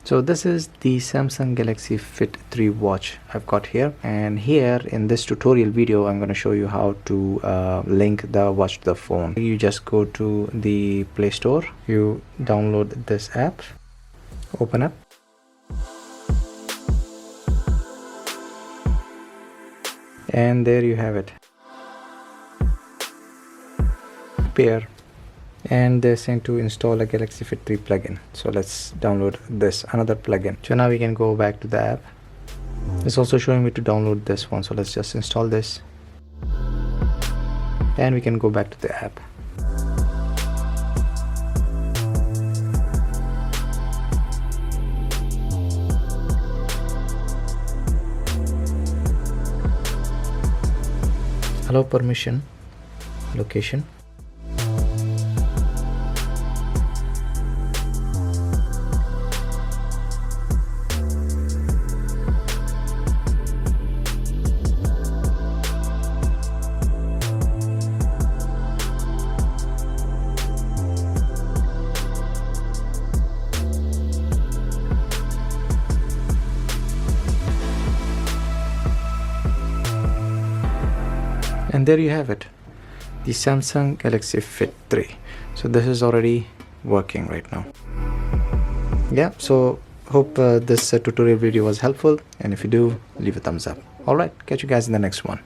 So this is the Samsung Galaxy Fit 3 watch I've got here, and here in this tutorial video I'm going to show you how to link the watch to the phone. You just go to the Play Store, you download this app, open up, and there you have it. Pair. And they're saying to install a Galaxy Fit 3 plugin. So let's download this, another plugin. So now we can go back to the app. It's also showing me to download this one, so let's just install this, and we can go back to the app. Allow permission, location. And there you have it, the Samsung Galaxy Fit 3. So this is already working right now. Yeah, so hope this tutorial video was helpful, and if you do, leave a thumbs up. Alright, catch you guys in the next one.